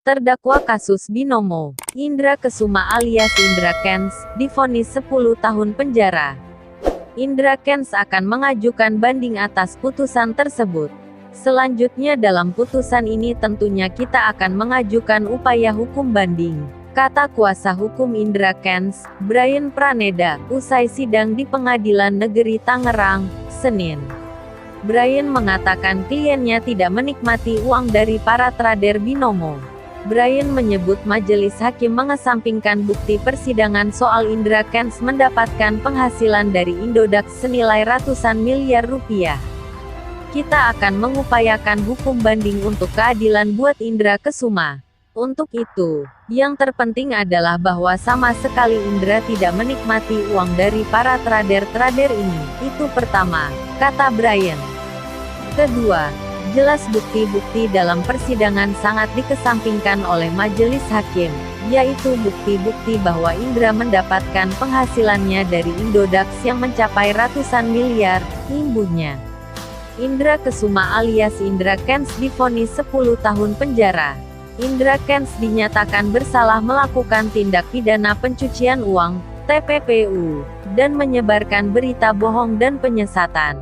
Terdakwa kasus Binomo, Indra Kesuma alias Indra Kents, divonis 10 tahun penjara. Indra Kents akan mengajukan banding atas putusan tersebut. Selanjutnya dalam putusan ini tentunya kita akan mengajukan upaya hukum banding, kata kuasa hukum Indra Kents, Brian Praneda, usai sidang di Pengadilan Negeri Tangerang, Senin. Brian mengatakan kliennya tidak menikmati uang dari para trader Binomo. Brian menyebut majelis hakim mengesampingkan bukti persidangan soal Indra Kents mendapatkan penghasilan dari Indodax senilai ratusan miliar rupiah. Kita akan mengupayakan hukum banding untuk keadilan buat Indra Kesuma. Untuk itu, yang terpenting adalah bahwa sama sekali Indra tidak menikmati uang dari para trader ini. Itu pertama, kata Brian. Kedua, jelas bukti-bukti dalam persidangan sangat dikesampingkan oleh majelis hakim, yaitu bukti-bukti bahwa Indra mendapatkan penghasilannya dari Indodax yang mencapai ratusan miliar, imbuhnya. Indra Kesuma alias Indra Kents divonis 10 tahun penjara. Indra Kents dinyatakan bersalah melakukan tindak pidana pencucian uang, TPPU, dan menyebarkan berita bohong dan penyesatan.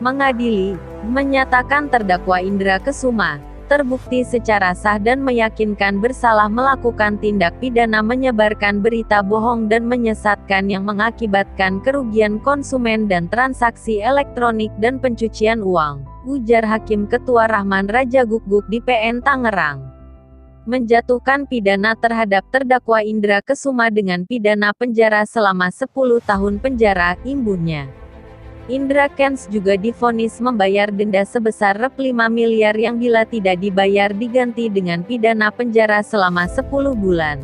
Mengadili, menyatakan terdakwa Indra Kesuma terbukti secara sah dan meyakinkan bersalah melakukan tindak pidana menyebarkan berita bohong dan menyesatkan yang mengakibatkan kerugian konsumen dan transaksi elektronik dan pencucian uang, ujar Hakim Ketua Rahman Raja Guguk di PN Tangerang. Menjatuhkan pidana terhadap terdakwa Indra Kesuma dengan pidana penjara selama 10 tahun penjara, imbuhnya. Indra Kents juga divonis membayar denda sebesar Rp5 miliar yang bila tidak dibayar diganti dengan pidana penjara selama 10 bulan.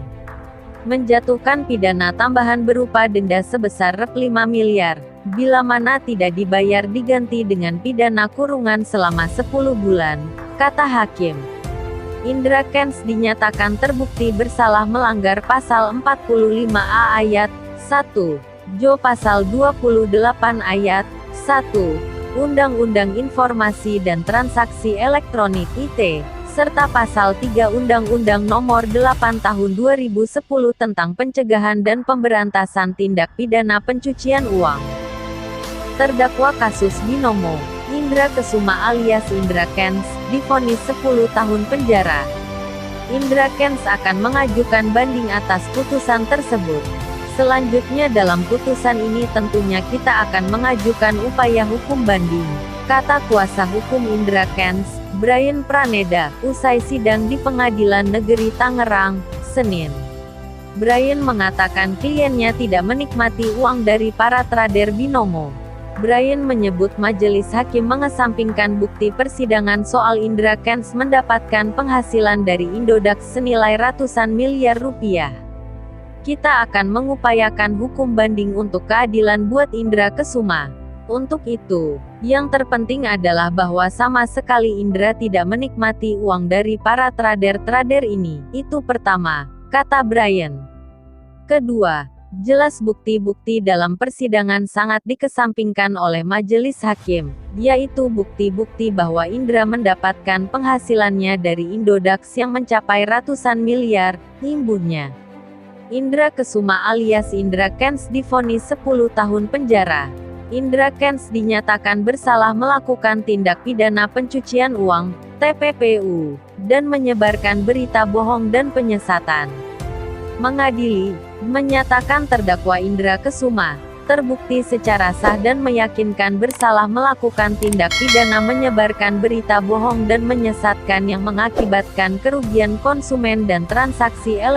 Menjatuhkan pidana tambahan berupa denda sebesar Rp5 miliar, bila mana tidak dibayar diganti dengan pidana kurungan selama 10 bulan, kata hakim. Indra Kents dinyatakan terbukti bersalah melanggar pasal 45A ayat 1. Jo pasal 28 ayat 1, Undang-Undang Informasi dan Transaksi Elektronik (IT), serta pasal 3 Undang-Undang Nomor 8 Tahun 2010 tentang Pencegahan dan Pemberantasan Tindak Pidana Pencucian Uang. Terdakwa kasus Binomo, Indra Kesuma alias Indra Kents, divonis 10 tahun penjara. Indra Kents akan mengajukan banding atas putusan tersebut. Selanjutnya dalam putusan ini tentunya kita akan mengajukan upaya hukum banding, kata kuasa hukum Indra Kents, Brian Praneda, usai sidang di Pengadilan Negeri Tangerang, Senin. Brian mengatakan kliennya tidak menikmati uang dari para trader Binomo. Brian menyebut majelis hakim mengesampingkan bukti persidangan soal Indra Kents mendapatkan penghasilan dari Indodax senilai ratusan miliar rupiah. Kita akan mengupayakan hukum banding untuk keadilan buat Indra Kesuma. Untuk itu, yang terpenting adalah bahwa sama sekali Indra tidak menikmati uang dari para trader ini. Itu pertama, kata Brian. Kedua, jelas bukti-bukti dalam persidangan sangat dikesampingkan oleh majelis hakim, yaitu bukti-bukti bahwa Indra mendapatkan penghasilannya dari Indodax yang mencapai ratusan miliar, imbuhnya. Indra Kesuma alias Indra Kents divonis 10 tahun penjara. Indra Kents dinyatakan bersalah melakukan tindak pidana pencucian uang, TPPU, dan menyebarkan berita bohong dan penyesatan. Mengadili, menyatakan terdakwa Indra Kesuma terbukti secara sah dan meyakinkan bersalah melakukan tindak pidana menyebarkan berita bohong dan menyesatkan yang mengakibatkan kerugian konsumen dan transaksi elektronik